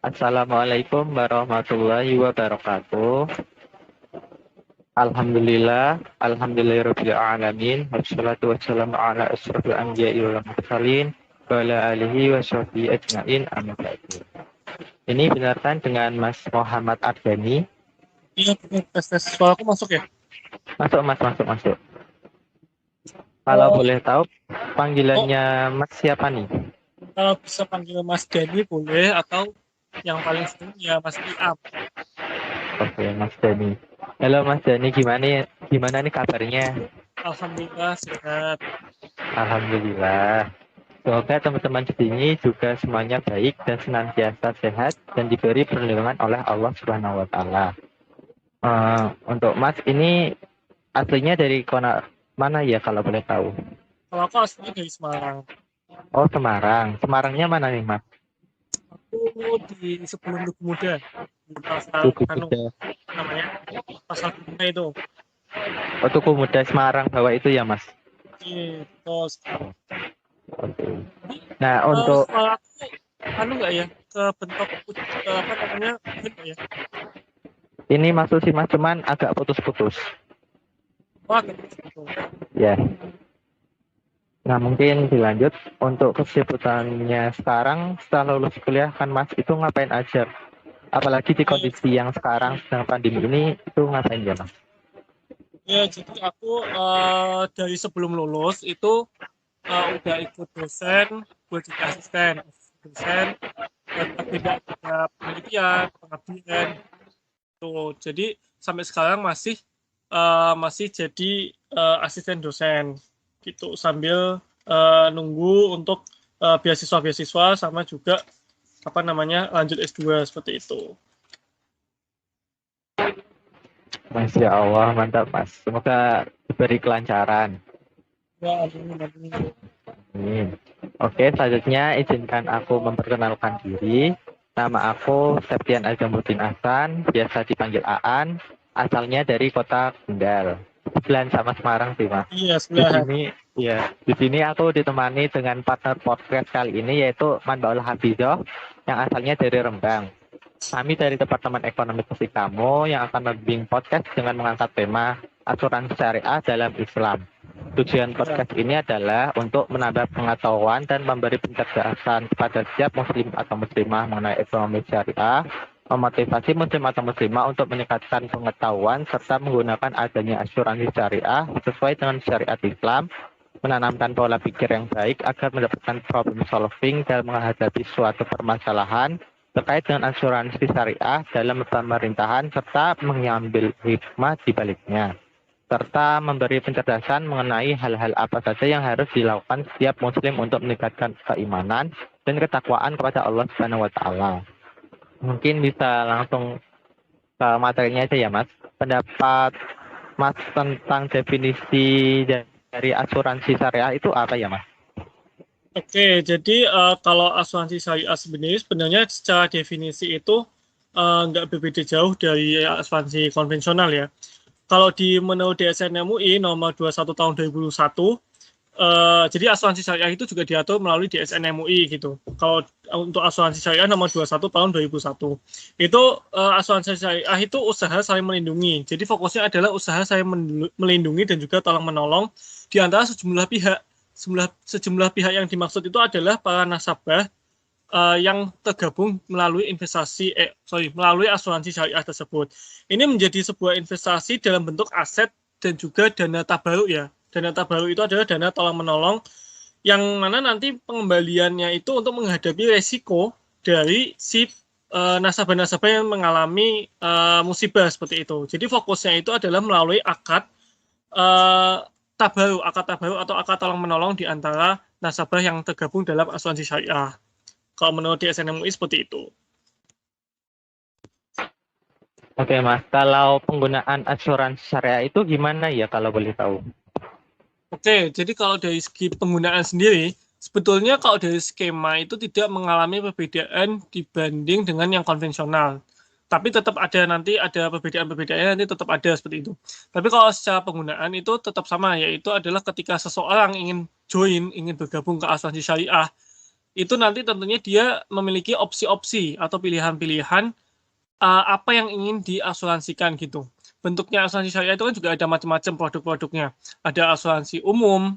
Assalamualaikum warahmatullahi wabarakatuh. Alhamdulillahirabbil alamin. Wassalatu wassalamu ala asyrofil anbiya'i wal mursalin wa ala alihi washabbihi ajmain. Amma ba'du. Ini benarkan dengan Mas Muhammad Ardani. Iya, betul. Tes suaraku masuk ya? Masuk Mas, masuk. Kalau Oh, boleh tahu oh, panggilannya Mas siapa nih? kalau bisa panggil Mas Dani boleh, atau yang paling sering ya Mas Iam. Oke, Mas Dani. Halo Mas Dani, gimana nih kabarnya? Alhamdulillah sehat. Alhamdulillah. Semoga teman-teman di sini juga semuanya baik dan senantiasa sehat dan diberi perlindungan oleh Allah Subhanahu wa taala. Untuk Mas ini aslinya dari kota mana ya kalau boleh tahu? Kalau aku aslinya dari Semarang. Oh, Semarang. Semarangnya mana nih, Mas? Aku di sebelum Tugu Muda, di pasar Tugu Anu, Muda. apa namanya? Pasar Bunga itu. Oh, Tugu Muda Semarang bawah itu ya, Mas? Betul sekali. Oke. Ini Nah, untuk suaraku anu nggak ya? Ke bentuk apa namanya? Nggak ya? ini masuk sih Mas, cuman agak putus-putus. Wah, gitu. Ya. Nah, mungkin dilanjut untuk kesibukannya sekarang setelah lulus kuliah kan Mas itu ngapain aja? Apalagi di Ya, kondisi yang sekarang sedang pandemi ini itu ngapain ya Mas? ya, jadi aku dari sebelum lulus itu udah ikut dosen buat jadi asisten dosen buat agenda penelitian pengabdian tuh. Jadi sampai sekarang masih jadi asisten dosen gitu, sambil nunggu untuk beasiswa sama juga apa namanya lanjut S2 seperti itu. Masya Allah, mantap Mas. Semoga diberi kelancaran. Ya, amin, amin. Amin. Oke, selanjutnya izinkan aku memperkenalkan diri. Nama aku Septian Azamuddin Ahsan, biasa dipanggil Aan. Asalnya dari kota Kendal. Sebelahan sama Semarang sih Mas. Iya, Di sebelahan. sini, ya, di sini aku ditemani dengan partner podcast kali ini yaitu Manbaul Hafizoh yang asalnya dari Rembang. Kami dari Departemen Ekonomi Kamu yang akan membimbing podcast dengan mengangkat tema asuransi syariah dalam Islam. Tujuan Ya, podcast ini adalah untuk menambah pengetahuan dan memberi pencerdasan kepada setiap muslim atau muslimah mengenai ekonomi syariah, memotivasi muslim atau muslimah untuk meningkatkan pengetahuan serta menggunakan adanya asuransi syariah sesuai dengan syariat Islam, menanamkan pola pikir yang baik agar mendapatkan problem solving dalam menghadapi suatu permasalahan terkait dengan asuransi syariah dalam pemerintahan serta mengambil hikmah di baliknya serta memberi pencerdasan mengenai hal-hal apa saja yang harus dilakukan setiap muslim untuk meningkatkan keimanan dan ketakwaan kepada Allah Subhanahu wa taala. Mungkin bisa langsung ke materinya aja ya, Mas. Pendapat Mas tentang definisi dari asuransi syariah itu apa ya, Mas? oke. Jadi kalau asuransi syariah sebenarnya secara definisi itu nggak berbeda jauh dari asuransi konvensional ya. Kalau menurut DSN MUI nomor 21 tahun 2001, jadi asuransi syariah itu juga diatur melalui DSN MUI gitu. Kalau untuk asuransi syariah nomor 21 tahun 2001, itu asuransi syariah itu usaha saling melindungi. Jadi fokusnya adalah usaha saling melindungi dan juga tolong menolong di antara sejumlah pihak. Sejumlah pihak yang dimaksud itu adalah para nasabah yang tergabung melalui asuransi syariah tersebut. Ini menjadi sebuah investasi dalam bentuk aset dan juga dana tabaruk ya. Dana tabaruk itu adalah dana tolong menolong yang mana nanti pengembaliannya itu untuk menghadapi resiko dari si nasabah-nasabah yang mengalami musibah seperti itu. Jadi fokusnya itu adalah melalui akad tabaruk atau akad tolong menolong di antara nasabah yang tergabung dalam asuransi syariah. Kalau menurut DSN MUI seperti itu. Oke, Mas. Kalau penggunaan asuransi syariah itu gimana ya kalau boleh tahu? Oke, jadi kalau dari segi penggunaan sendiri, sebetulnya kalau dari skema itu tidak mengalami perbedaan dibanding dengan yang konvensional. Tapi tetap ada perbedaan-perbedaannya, nanti tetap ada seperti itu. Tapi kalau secara penggunaan itu tetap sama, yaitu adalah ketika seseorang ingin bergabung ke asuransi syariah, itu nanti tentunya dia memiliki opsi-opsi atau pilihan-pilihan apa yang ingin diasuransikan gitu. Bentuknya asuransi syariah itu kan juga ada macam-macam produk-produknya. Ada asuransi umum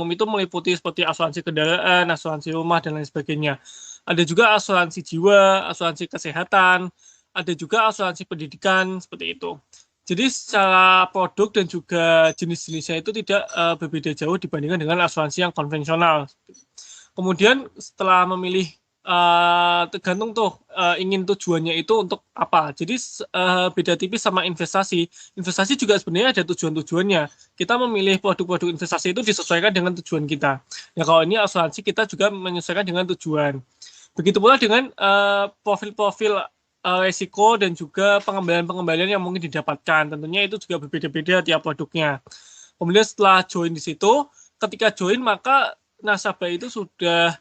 itu meliputi seperti asuransi kendaraan, asuransi rumah, dan lain sebagainya. Ada juga asuransi jiwa, asuransi kesehatan, ada juga asuransi pendidikan, seperti itu. Jadi secara produk dan juga jenis-jenisnya itu tidak berbeda jauh dibandingkan dengan asuransi yang konvensional. Kemudian setelah memilih tergantung tuh ingin tujuannya itu untuk apa. Jadi beda tipis sama investasi. Investasi juga sebenarnya ada tujuan-tujuannya. Kita memilih produk-produk investasi itu disesuaikan dengan tujuan kita. Ya kalau ini asuransi kita juga menyesuaikan dengan tujuan. Begitu pula dengan profil-profil resiko dan juga pengembalian-pengembalian yang mungkin didapatkan. Tentunya itu juga berbeda-beda tiap produknya. Kemudian setelah join di situ, ketika join maka nasabah itu sudah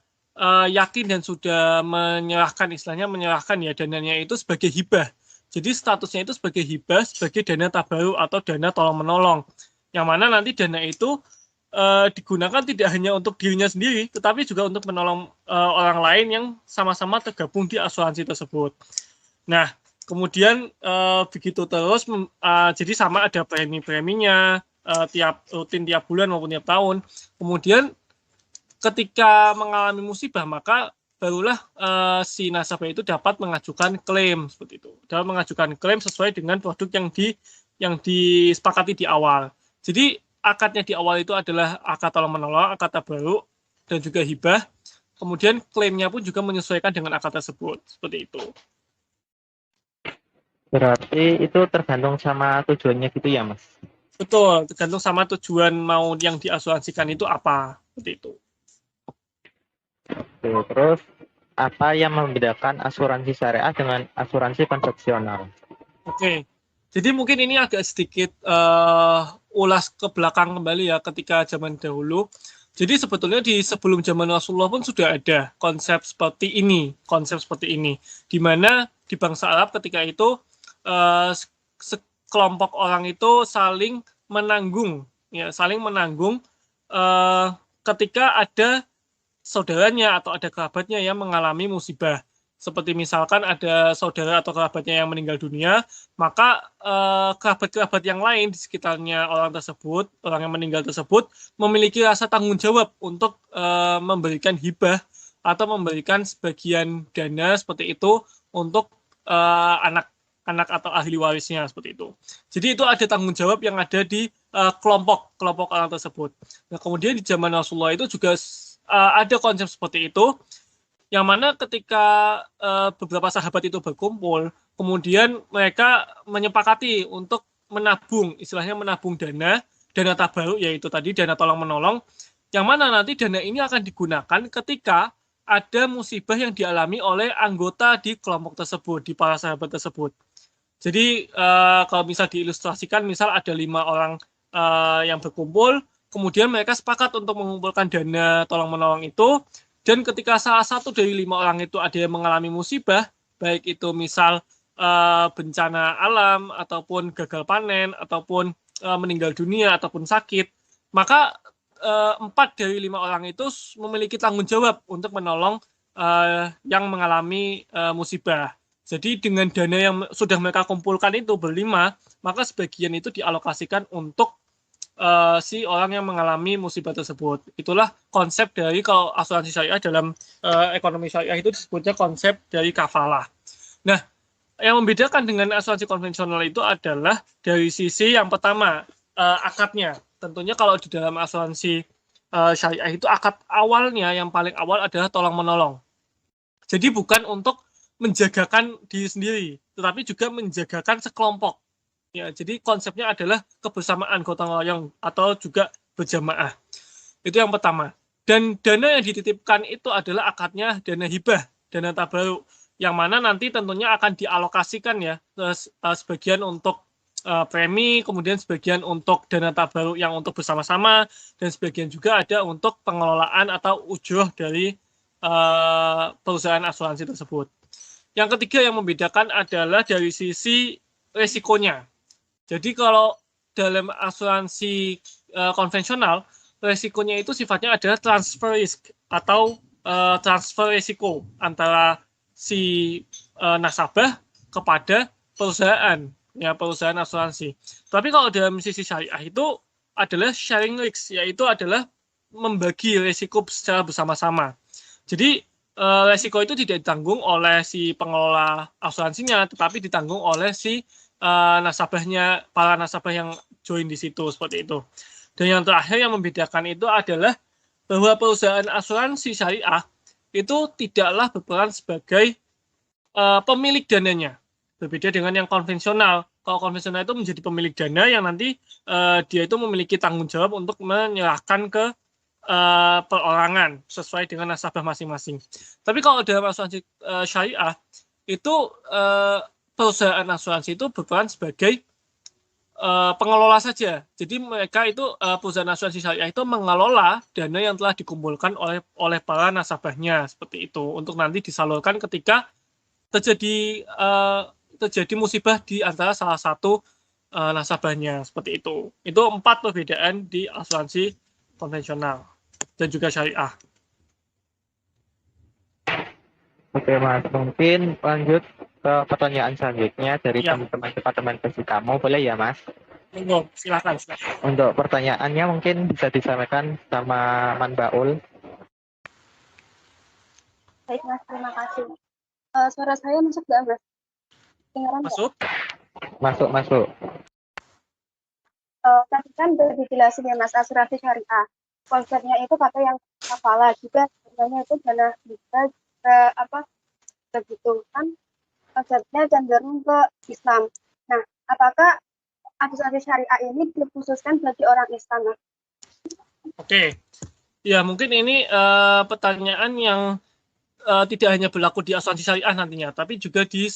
yakin dan sudah menyerahkan ya dananya itu sebagai hibah. Jadi statusnya itu sebagai hibah, sebagai dana tabaruk atau dana tolong menolong. Yang mana nanti dana itu digunakan tidak hanya untuk dirinya sendiri, tetapi juga untuk menolong orang lain yang sama-sama tergabung di asuransi tersebut. Nah, kemudian begitu terus, jadi sama ada premi-preminya tiap bulan maupun tiap tahun. Kemudian ketika mengalami musibah maka barulah si nasabah itu dapat mengajukan klaim seperti itu. Dapat mengajukan klaim sesuai dengan produk yang disepakati di awal. Jadi akadnya di awal itu adalah akad tolong menolong, akad tabaruk, dan juga hibah. Kemudian klaimnya pun juga menyesuaikan dengan akad tersebut seperti itu. Berarti itu tergantung sama tujuannya gitu ya, Mas? Betul, tergantung sama tujuan mau yang diasuransikan itu apa seperti itu. Oke, terus apa yang membedakan asuransi syariah dengan asuransi konvensional? Oke, jadi mungkin ini agak sedikit ulas ke belakang kembali ya ketika zaman dahulu. Jadi sebetulnya di sebelum zaman Rasulullah pun sudah ada konsep seperti ini, di mana di bangsa Arab ketika itu sekelompok orang itu saling menanggung ketika ada saudaranya atau ada kerabatnya yang mengalami musibah. Seperti misalkan ada saudara atau kerabatnya yang meninggal dunia, maka kerabat-kerabat yang lain di sekitarnya orang yang meninggal tersebut, memiliki rasa tanggung jawab untuk memberikan hibah atau memberikan sebagian dana seperti itu untuk anak atau ahli warisnya seperti itu. Jadi itu ada tanggung jawab yang ada di kelompok orang tersebut. Nah, kemudian di zaman Rasulullah itu juga ada konsep seperti itu, yang mana ketika beberapa sahabat itu berkumpul, kemudian mereka menyepakati untuk menabung dana tabaruk, yaitu tadi dana tolong menolong, yang mana nanti dana ini akan digunakan ketika ada musibah yang dialami oleh anggota di kelompok tersebut, di para sahabat tersebut. Jadi kalau misal diilustrasikan, misal ada 5 orang yang berkumpul, kemudian mereka sepakat untuk mengumpulkan dana tolong menolong itu, dan ketika salah satu dari 5 orang itu ada yang mengalami musibah, baik itu misal bencana alam, ataupun gagal panen, ataupun meninggal dunia, ataupun sakit, maka 4 dari 5 orang itu memiliki tanggung jawab untuk menolong yang mengalami musibah. Jadi dengan dana yang sudah mereka kumpulkan itu berlima, maka sebagian itu dialokasikan untuk si orang yang mengalami musibah tersebut. Itulah konsep dari, kalau asuransi syariah dalam ekonomi syariah itu disebutnya konsep dari kafalah. Nah, yang membedakan dengan asuransi konvensional itu adalah dari sisi yang pertama, akadnya. Tentunya kalau di dalam asuransi syariah itu akad awalnya, yang paling awal adalah tolong menolong. Jadi bukan untuk menjagakan diri sendiri, tetapi juga menjagakan sekelompok. Ya, jadi konsepnya adalah kebersamaan gotong royong atau juga berjamaah. Itu yang pertama. Dan dana yang dititipkan itu adalah akadnya dana hibah, dana tabaruk, yang mana nanti tentunya akan dialokasikan ya, sebagian untuk premi, kemudian sebagian untuk dana tabaruk yang untuk bersama-sama, dan sebagian juga ada untuk pengelolaan atau ujroh dari perusahaan asuransi tersebut. Yang ketiga yang membedakan adalah dari sisi resikonya. Jadi kalau dalam asuransi konvensional, resikonya itu sifatnya adalah transfer risk atau transfer risiko antara si nasabah kepada perusahaan, ya perusahaan asuransi. Tapi kalau dalam sisi syariah itu adalah sharing risk, yaitu adalah membagi risiko secara bersama-sama. Jadi risiko itu tidak ditanggung oleh si pengelola asuransinya, tetapi ditanggung oleh si nasabahnya, para nasabah yang join di situ, seperti itu. Dan yang terakhir yang membedakan itu adalah bahwa perusahaan asuransi syariah itu tidaklah berperan sebagai pemilik dananya. Berbeda dengan yang konvensional. Kalau konvensional itu menjadi pemilik dana yang nanti dia itu memiliki tanggung jawab untuk menyerahkan ke perorangan sesuai dengan nasabah masing-masing. Tapi kalau dalam asuransi syariah itu perusahaan asuransi itu berperan sebagai pengelola saja. Jadi mereka itu perusahaan asuransi syariah itu mengelola dana yang telah dikumpulkan oleh para nasabahnya seperti itu untuk nanti disalurkan ketika terjadi musibah di antara salah satu nasabahnya seperti itu. Itu 4 perbedaan di asuransi konvensional dan juga syariah. Oke Mas, mungkin lanjut ke pertanyaan selanjutnya dari Ya. teman-teman departemen fisikamu, boleh ya Mas? Monggo, silakan. Untuk pertanyaannya mungkin bisa disampaikan sama Man Baul. Baik Mas, terima kasih. Suara saya masuk nggak Mas? Dengaran nggak? Masuk. Tadi kan sudah dijelasin ya Mas, asuransi syariah. Konsepnya itu kata yang kafala juga sebenarnya itu dana bisa begitu kan konsepnya cenderung ke Islam. Nah, apakah asuransi syariah ini dikhususkan bagi orang Islam? Mas? Oke, ya mungkin ini pertanyaan yang tidak hanya berlaku di asuransi syariah nantinya, tapi juga di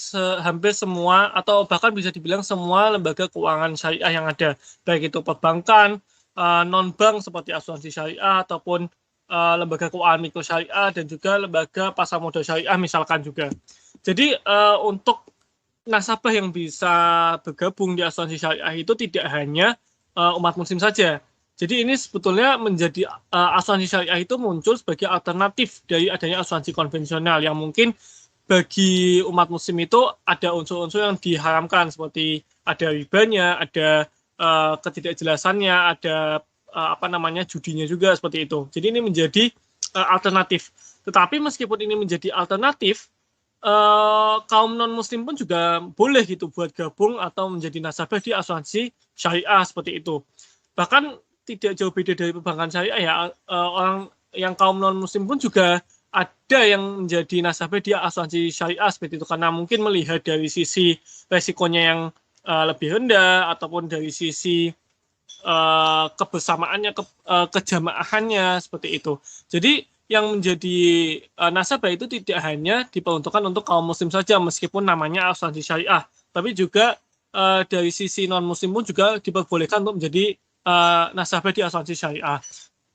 hampir semua atau bahkan bisa dibilang semua lembaga keuangan syariah yang ada, baik itu perbankan, non-bank seperti asuransi syariah ataupun lembaga keuangan mikro syariah dan juga lembaga pasar modal syariah misalkan juga. Jadi untuk nasabah yang bisa bergabung di asuransi syariah itu tidak hanya umat muslim saja. Jadi ini sebetulnya menjadi asuransi syariah itu muncul sebagai alternatif dari adanya asuransi konvensional yang mungkin bagi umat muslim itu ada unsur-unsur yang diharamkan seperti ada ribanya, ada ketidakjelasannya, ada judinya juga seperti itu. Jadi ini menjadi alternatif. Tetapi meskipun ini menjadi alternatif, kaum non muslim pun juga boleh gitu buat gabung atau menjadi nasabah di asuransi syariah seperti itu. Bahkan tidak jauh beda dari perbankan syariah ya, orang yang kaum non muslim pun juga ada yang menjadi nasabah di asuransi syariah seperti itu karena mungkin melihat dari sisi resikonya yang lebih rendah ataupun dari sisi kebersamaannya, kejamaahannya seperti itu. Jadi yang menjadi nasabah itu tidak hanya diperuntukkan untuk kaum muslim saja meskipun namanya asuransi syariah, tapi juga dari sisi non muslim pun juga diperbolehkan untuk menjadi nasabah di asuransi syariah.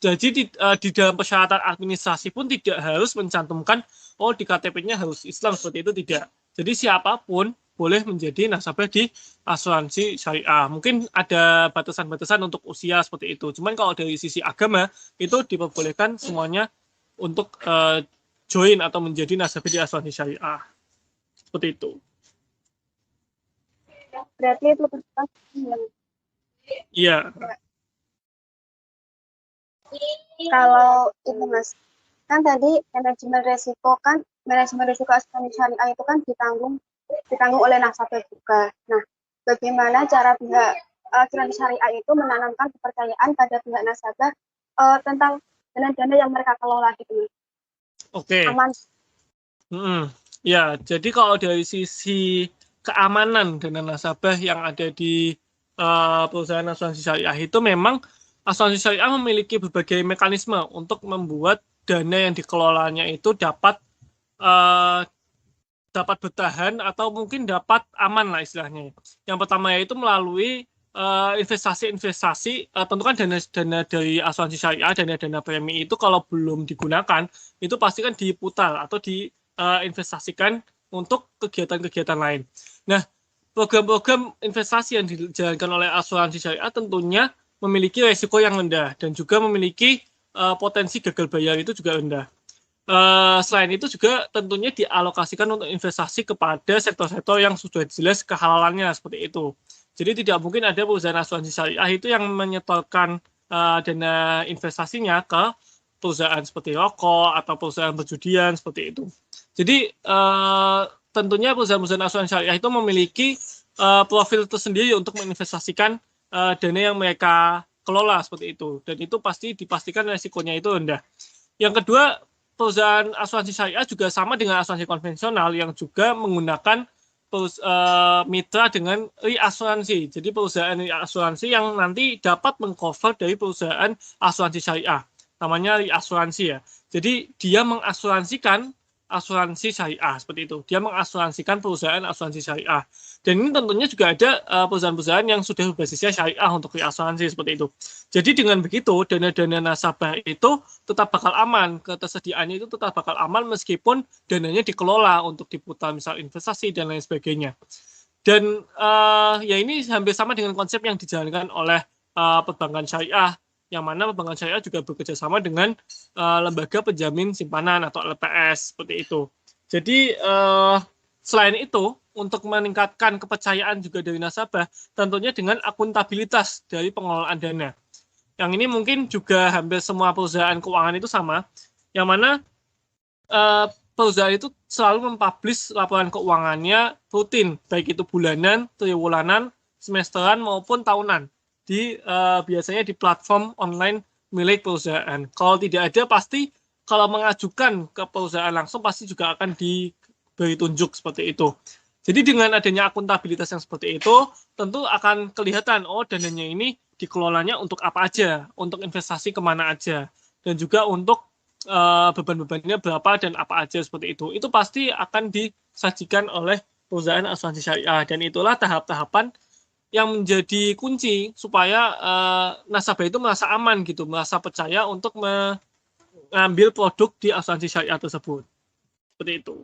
Jadi di dalam persyaratan administrasi pun tidak harus mencantumkan di KTP-nya harus Islam seperti itu, tidak. Jadi siapapun boleh menjadi nasabah di asuransi syariah. Mungkin ada batasan-batasan untuk usia seperti itu. Cuman kalau dari sisi agama itu diperbolehkan semuanya untuk join atau menjadi nasabah di asuransi syariah. Seperti itu. Berarti itu yang iya. Kalau itu Mas, kan tadi manajemen risiko asuransi syariah itu kan ditanggung oleh nasabah juga. Nah, bagaimana cara pihak asuransi syariah itu menanamkan kepercayaan pada pihak nasabah tentang dana-dana yang mereka kelola gitu? Oke. Aman. Ya, jadi kalau dari sisi keamanan dana nasabah yang ada di perusahaan asuransi syariah itu memang asuransi syariah memiliki berbagai mekanisme untuk membuat dana yang dikelolanya itu dapat bertahan atau mungkin dapat aman lah istilahnya. Yang pertama yaitu melalui investasi-investasi, tentu kan dana dari asuransi syariah, dana premi itu kalau belum digunakan itu pasti kan diputar atau diinvestasikan untuk kegiatan-kegiatan lain. Nah, program-program investasi yang dijalankan oleh asuransi syariah tentunya memiliki resiko yang rendah dan juga memiliki potensi gagal bayar itu juga rendah. Selain itu juga tentunya dialokasikan untuk investasi kepada sektor-sektor yang sudah jelas kehalalannya seperti itu. Jadi tidak mungkin ada perusahaan asuransi syariah itu yang menyetorkan dana investasinya ke perusahaan seperti rokok atau perusahaan perjudian seperti itu. Jadi tentunya perusahaan-perusahaan asuransi syariah itu memiliki profil tersendiri untuk menginvestasikan dana yang mereka kelola seperti itu. Dan itu pasti dipastikan resikonya itu rendah. Yang kedua, perusahaan asuransi syariah juga sama dengan asuransi konvensional yang juga menggunakan mitra dengan reasuransi. Jadi perusahaan reasuransi yang nanti dapat mengcover dari perusahaan asuransi syariah. Namanya reasuransi ya. Jadi dia mengasuransikan asuransi syariah seperti itu. Dia mengasuransikan perusahaan asuransi syariah. Dan ini tentunya juga ada perusahaan-perusahaan yang sudah berbasisnya syariah untuk reasuransi seperti itu. Jadi dengan begitu dana-dana nasabah itu tetap bakal aman, ketersediaannya itu tetap bakal aman meskipun dananya dikelola untuk diputar misal investasi dan lain sebagainya. Dan ya ini hampir sama dengan konsep yang dijalankan oleh perbankan syariah, yang mana perbankan syariah juga bekerja sama dengan lembaga penjamin simpanan atau LPS seperti itu. Jadi selain itu, untuk meningkatkan kepercayaan juga dari nasabah, tentunya dengan akuntabilitas dari pengelolaan dana. Yang ini mungkin juga hampir semua perusahaan keuangan itu sama, yang mana perusahaan itu selalu mempublish laporan keuangannya rutin, baik itu bulanan, triwulanan, semesteran maupun tahunan, biasanya di platform online milik perusahaan. Kalau tidak ada, pasti kalau mengajukan ke perusahaan langsung pasti juga akan diberi tunjuk seperti itu. Jadi dengan adanya akuntabilitas yang seperti itu, tentu akan kelihatan, oh dananya ini dikelolanya untuk apa aja, untuk investasi kemana aja, dan juga untuk beban-bebannya berapa dan apa aja seperti itu. Itu pasti akan disajikan oleh perusahaan asuransi syariah, dan itulah tahap-tahapan yang menjadi kunci supaya nasabah itu merasa aman gitu, merasa percaya untuk mengambil produk di asuransi syariah tersebut. Seperti itu.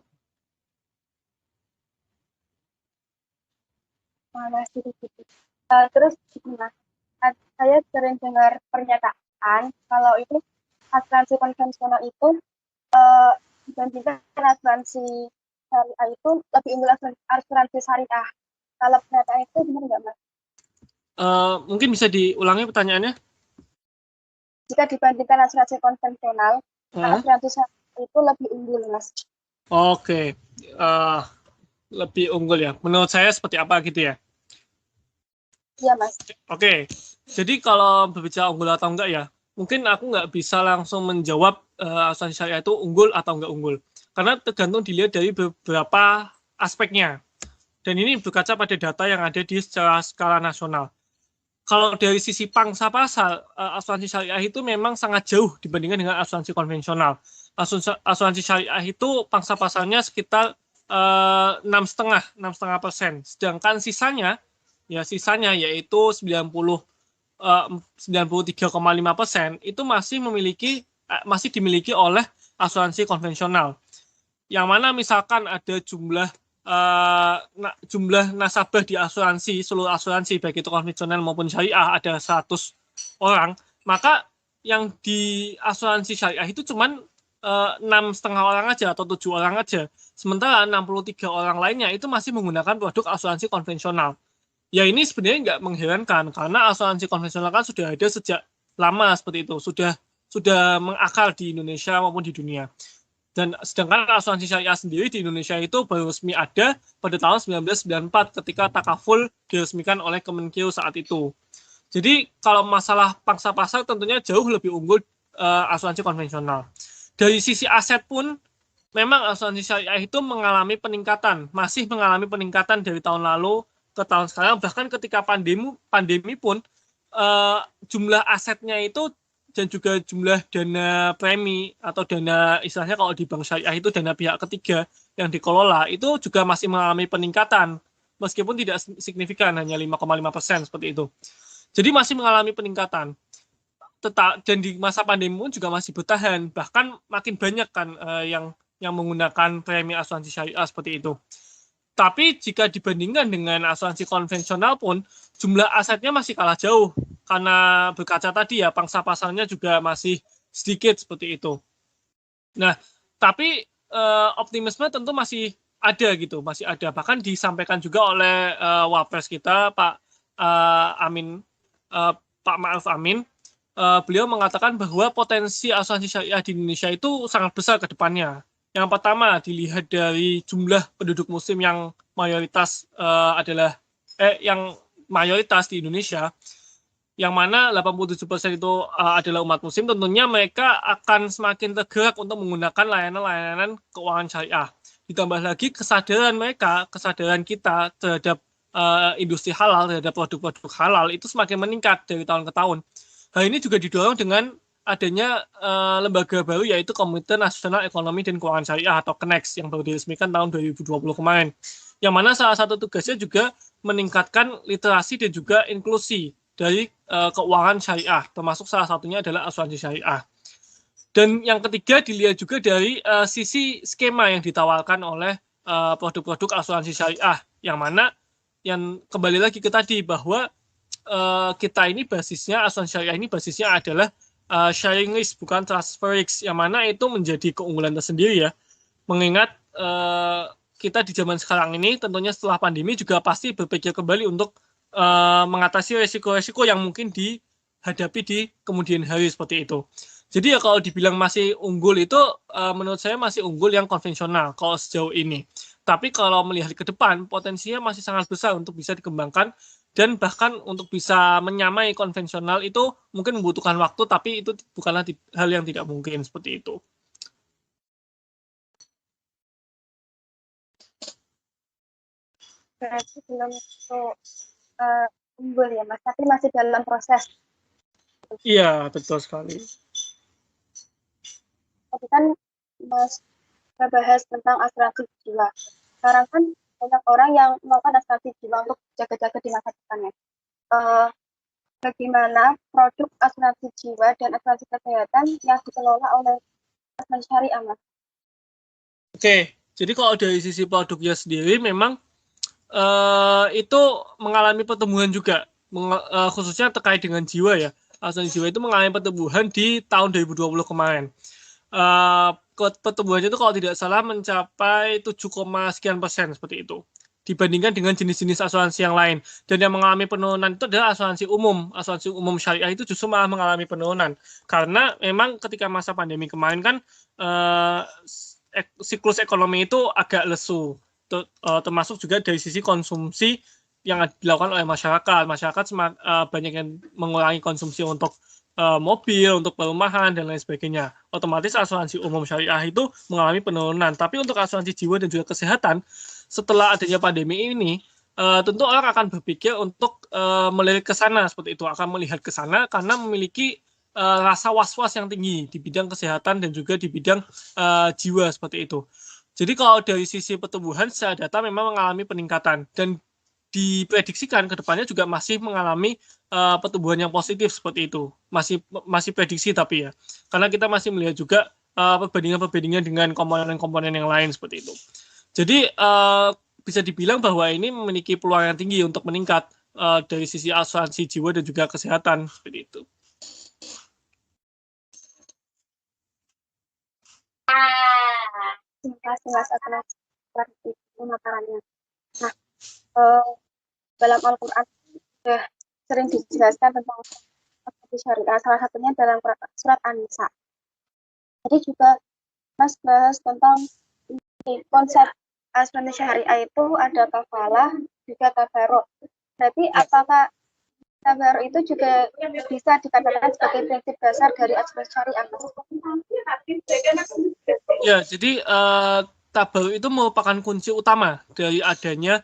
Terus saya sering dengar pernyataan kalau itu asuransi konvensional itu dibandingkan asuransi syariah itu lebih unggul asuransi syariah. Kalau pernyataan itu benar nggak, Mas? Mungkin bisa diulangi pertanyaannya? Jika dibandingkan asuransi konvensional, asuransi syariah itu lebih unggul, Mas. Oke, lebih unggul ya. Menurut saya seperti apa gitu ya? Iya, Mas. Oke, jadi kalau berbicara unggul atau enggak ya, mungkin aku nggak bisa langsung menjawab asuransi syariah itu unggul atau enggak unggul. Karena tergantung dilihat dari beberapa aspeknya. Dan ini berkaca pada data yang ada di secara skala nasional. Kalau dari sisi pangsa pasar, asuransi syariah itu memang sangat jauh dibandingkan dengan asuransi konvensional. Asuransi syariah itu pangsa pasarnya sekitar 6,5%. Sedangkan sisanya yaitu 93,5% itu masih dimiliki oleh asuransi konvensional. Yang mana misalkan ada jumlah nasabah di seluruh asuransi baik itu konvensional maupun syariah ada 100 orang, maka yang di asuransi syariah itu cuman 6,5 orang aja atau 7 orang aja. Sementara 63 orang lainnya itu masih menggunakan produk asuransi konvensional. Ya ini sebenarnya nggak mengherankan karena asuransi konvensional kan sudah ada sejak lama seperti itu, sudah mengakar di Indonesia maupun di dunia. Dan sedangkan asuransi syariah sendiri di Indonesia itu baru resmi ada pada tahun 1994 ketika takaful diresmikan oleh Kemenkeu saat itu. Jadi kalau masalah pangsa pasar tentunya jauh lebih unggul asuransi konvensional. Dari sisi aset pun memang asuransi syariah itu masih mengalami peningkatan dari tahun lalu ke tahun sekarang, bahkan ketika pandemi pun jumlah asetnya itu dan juga jumlah dana premi atau dana istilahnya kalau di bank syariah itu dana pihak ketiga yang dikelola itu juga masih mengalami peningkatan meskipun tidak signifikan, hanya 5,5% seperti itu. Jadi masih mengalami peningkatan. Dan di masa pandemi pun juga masih bertahan, bahkan makin banyak kan yang menggunakan premi asuransi syariah seperti itu. Tapi jika dibandingkan dengan asuransi konvensional pun jumlah asetnya masih kalah jauh karena berkaca tadi ya pangsa pasarnya juga masih sedikit seperti itu. Nah, Tapi optimisme tentu masih ada gitu, masih ada. Bahkan disampaikan juga oleh Wapres kita Pak Pak Ma'ruf Amin. Beliau mengatakan bahwa potensi asuransi syariah di Indonesia itu sangat besar ke depannya. Yang pertama dilihat dari jumlah penduduk muslim yang mayoritas yang mayoritas di Indonesia, yang mana 87% itu adalah umat muslim. Tentunya mereka akan semakin tergerak untuk menggunakan layanan-layanan keuangan syariah. Ditambah lagi kesadaran mereka, kesadaran kita terhadap industri halal, terhadap produk-produk halal itu semakin meningkat dari tahun ke tahun. Hal ini juga didorong dengan adanya lembaga baru, yaitu Komite Nasional Ekonomi dan Keuangan Syariah atau KNEX yang baru diresmikan tahun 2020 kemarin. Yang mana salah satu tugasnya juga meningkatkan literasi dan juga inklusi dari keuangan syariah, termasuk salah satunya adalah asuransi syariah. Dan yang ketiga dilihat juga dari sisi skema yang ditawarkan oleh produk-produk asuransi syariah, yang mana yang kembali lagi ke tadi bahwa kita ini basisnya, asuransi syariah ini basisnya adalah sharing risk, bukan transfer risk, yang mana itu menjadi keunggulan tersendiri ya. Mengingat kita di zaman sekarang ini tentunya setelah pandemi juga pasti berpikir kembali untuk mengatasi resiko-resiko yang mungkin dihadapi di kemudian hari seperti itu. Jadi ya kalau dibilang masih unggul itu menurut saya masih unggul yang konvensional kalau sejauh ini. Tapi kalau melihat ke depan potensinya masih sangat besar untuk bisa dikembangkan, dan bahkan untuk bisa menyamai konvensional itu mungkin membutuhkan waktu, tapi itu bukanlah hal yang tidak mungkin seperti itu. Berarti belum untuk unggul ya Mas, tapi masih dalam proses. Iya, betul sekali. Tadi kan Mas bahas tentang asuransi jiwa. Sekarang kan banyak orang yang melakukan asuransi jiwa untuk jaga-jaga di masa depannya. Bagaimana produk asuransi jiwa dan asuransi kesehatan yang dikelola oleh asuransi syariah, Mas? Oke, jadi kalau dari sisi produknya sendiri memang itu mengalami pertumbuhan juga, khususnya terkait dengan jiwa ya. Asuransi jiwa itu mengalami pertumbuhan di tahun 2020 kemarin. Pertumbuhannya itu kalau tidak salah mencapai 7, sekian persen seperti itu dibandingkan dengan jenis-jenis asuransi yang lain. Dan yang mengalami penurunan itu adalah asuransi umum syariah itu justru malah mengalami penurunan karena memang ketika masa pandemi kemarin kan siklus ekonomi itu agak lesu, termasuk juga dari sisi konsumsi yang dilakukan oleh masyarakat banyak yang mengurangi konsumsi untuk mobil, untuk perumahan, dan lain sebagainya. Otomatis asuransi umum syariah itu mengalami penurunan. Tapi untuk asuransi jiwa dan juga kesehatan, setelah adanya pandemi ini, tentu orang akan berpikir untuk melirik ke sana seperti itu, akan melihat ke sana karena memiliki rasa was-was yang tinggi di bidang kesehatan dan juga di bidang jiwa seperti itu. Jadi kalau dari sisi pertumbuhan secara data memang mengalami peningkatan dan diprediksikan ke depannya juga masih mengalami pertumbuhan yang positif seperti itu. Masih prediksi tapi ya. Karena kita masih melihat juga perbandingan-perbandingan dengan komponen-komponen yang lain seperti itu. Jadi bisa dibilang bahwa ini memiliki peluang yang tinggi untuk meningkat dari sisi asuransi jiwa dan juga kesehatan seperti itu. Terima kasih Mas atas pemaparannya. Nah, dalam Al-Quran sudah sering dijelaskan tentang asuransi syariah, salah satunya dalam surat An-Nisa. Jadi juga Mas bahas tentang konsep asuransi syariah itu ada kafalah, juga tabaruk. Berarti apakah tabaruk itu juga bisa dikatakan sebagai prinsip dasar dari asuransi syariah? Ya, jadi tabaruk itu merupakan kunci utama dari adanya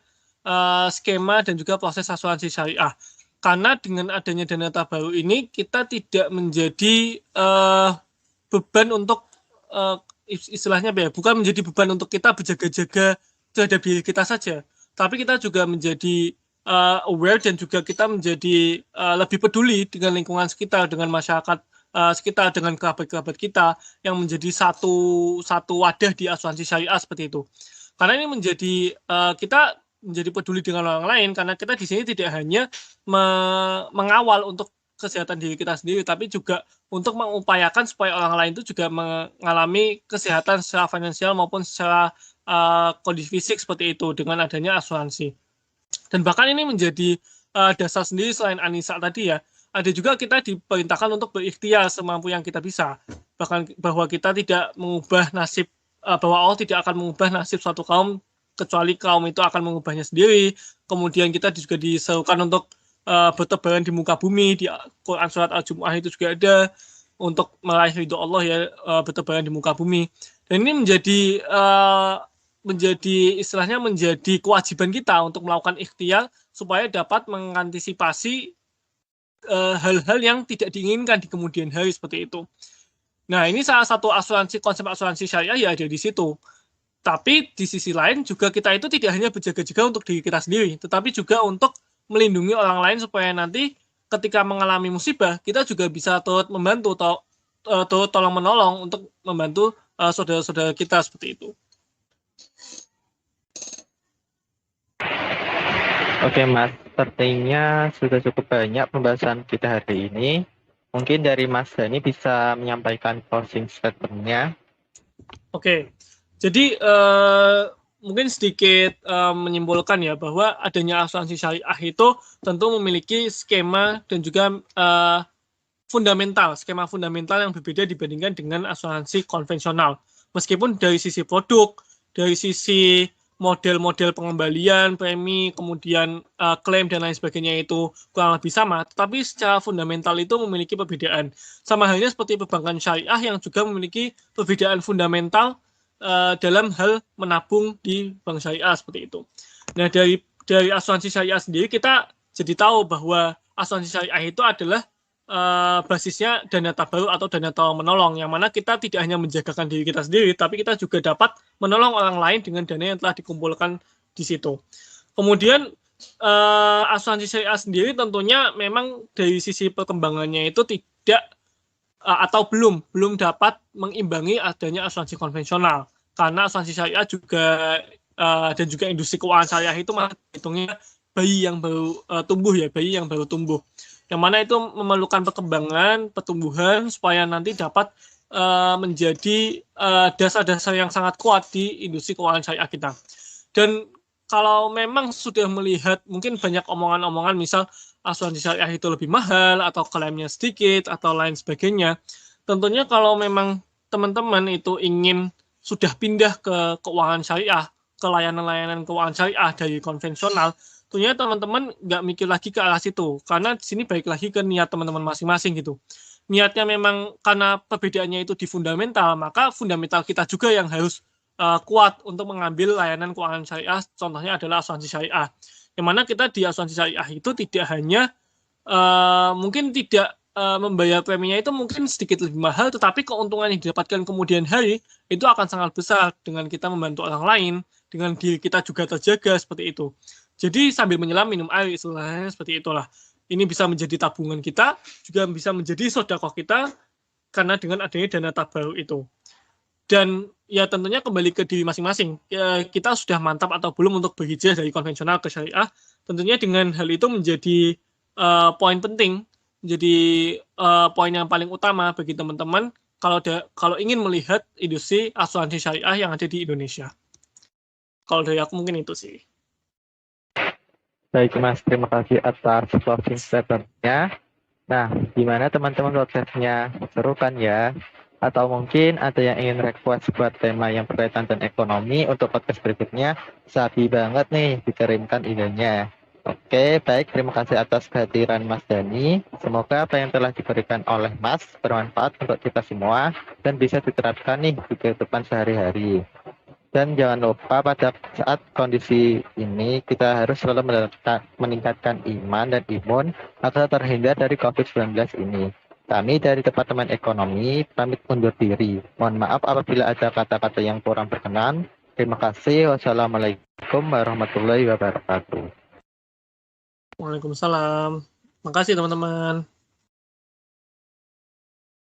skema dan juga proses asuransi syariah. Karena dengan adanya dana tabaruk ini kita tidak menjadi beban untuk istilahnya bukan menjadi beban untuk kita berjaga-jaga terhadap diri kita saja, tapi kita juga menjadi aware dan juga kita menjadi lebih peduli dengan lingkungan sekitar, dengan masyarakat sekitar, dengan kerabat-kerabat kita yang menjadi satu wadah di asuransi syariah seperti itu. Karena ini menjadi kita menjadi peduli dengan orang lain karena kita di sini tidak hanya mengawal untuk kesehatan diri kita sendiri, tapi juga untuk mengupayakan supaya orang lain itu juga mengalami kesehatan secara finansial maupun secara kondisi fisik seperti itu dengan adanya asuransi. Dan bahkan ini menjadi dasar sendiri selain Anissa tadi ya, ada juga kita diperintahkan untuk berikhtiar semampu yang kita bisa. Bahkan bahwa kita tidak mengubah nasib, bahwa Allah tidak akan mengubah nasib suatu kaum kecuali kaum itu akan mengubahnya sendiri. Kemudian kita juga diserukan untuk bertebaran di muka bumi, di Quran surat Al-Jumu'ah itu juga ada untuk meraih ridho Allah ya, bertebaran di muka bumi. Dan ini menjadi istilahnya menjadi kewajiban kita untuk melakukan ikhtiar supaya dapat mengantisipasi hal-hal yang tidak diinginkan di kemudian hari seperti itu. Nah, ini salah satu konsep asuransi syariah ya ada di situ. Tapi di sisi lain juga kita itu tidak hanya berjaga-jaga untuk diri kita sendiri, tetapi juga untuk melindungi orang lain supaya nanti ketika mengalami musibah kita juga bisa turut membantu atau tolong menolong untuk membantu saudara-saudara kita seperti itu. Oke Mas, sepertinya sudah cukup banyak pembahasan kita hari ini. Mungkin dari Mas Dhani bisa menyampaikan closing statement-nya. Oke, jadi mungkin sedikit menyimpulkan ya bahwa adanya asuransi syariah itu tentu memiliki skema dan juga skema fundamental yang berbeda dibandingkan dengan asuransi konvensional. Meskipun dari sisi produk, dari sisi model-model pengembalian, premi, kemudian klaim dan lain sebagainya itu kurang lebih sama, tetapi secara fundamental itu memiliki perbedaan. Sama halnya seperti perbankan syariah yang juga memiliki perbedaan fundamental dalam hal menabung di bank syariah seperti itu. Nah, dari asuransi syariah sendiri kita jadi tahu bahwa asuransi syariah itu adalah basisnya dana tabaruk atau dana tolong menolong, yang mana kita tidak hanya menjagakan diri kita sendiri, tapi kita juga dapat menolong orang lain dengan dana yang telah dikumpulkan di situ. Kemudian asuransi syariah sendiri tentunya memang dari sisi perkembangannya itu tidak atau belum dapat mengimbangi adanya asuransi konvensional, karena asuransi syariah juga dan juga industri keuangan syariah itu masih hitungnya bayi yang baru tumbuh, yang mana itu memerlukan perkembangan, pertumbuhan supaya nanti dapat menjadi dasar-dasar yang sangat kuat di industri keuangan syariah kita. Dan kalau memang sudah melihat mungkin banyak omongan-omongan misal asuransi syariah itu lebih mahal atau klaimnya sedikit atau lain sebagainya, tentunya kalau memang teman-teman itu ingin sudah pindah ke keuangan syariah, ke layanan-layanan keuangan syariah dari konvensional, tentunya teman-teman nggak mikir lagi ke arah situ, karena di sini balik lagi ke niat teman-teman masing-masing gitu. Niatnya memang karena perbedaannya itu di fundamental, maka fundamental kita juga yang harus kuat untuk mengambil layanan keuangan syariah. Contohnya adalah asuransi syariah, yang mana kita di asuransi syariah itu tidak hanya mungkin tidak membayar preminya itu mungkin sedikit lebih mahal, tetapi keuntungan yang didapatkan kemudian hari itu akan sangat besar dengan kita membantu orang lain, dengan diri kita juga terjaga seperti itu. Jadi sambil menyelam minum air istilahnya seperti itulah. Ini bisa menjadi tabungan kita, juga bisa menjadi sedekah kita karena dengan adanya dana tabaruk itu. Dan ya tentunya kembali ke diri masing-masing. Ya, kita sudah mantap atau belum untuk berhijrah dari konvensional ke syariah. Tentunya dengan hal itu menjadi poin penting, menjadi poin yang paling utama bagi teman-teman kalau ingin melihat industri asuransi syariah yang ada di Indonesia. Kalau dari aku mungkin itu sih. Baik Mas, terima kasih atas closing statement-nya. Nah, gimana teman-teman podcastnya? Seru kan ya? Atau mungkin ada yang ingin request buat tema yang berkaitan dengan ekonomi untuk podcast berikutnya? Sabi banget nih dikirimkan idenya. Oke, baik. Terima kasih atas kehadiran Mas Dhani. Semoga apa yang telah diberikan oleh Mas bermanfaat untuk kita semua dan bisa diterapkan nih di kehidupan sehari-hari. Dan jangan lupa pada saat kondisi ini kita harus selalu meningkatkan iman dan imun agar terhindar dari COVID-19 ini. Kami dari Departemen Ekonomi pamit undur diri. Mohon maaf apabila ada kata-kata yang kurang berkenan. Terima kasih. Wassalamualaikum warahmatullahi wabarakatuh. Waalaikumsalam. Makasih teman-teman.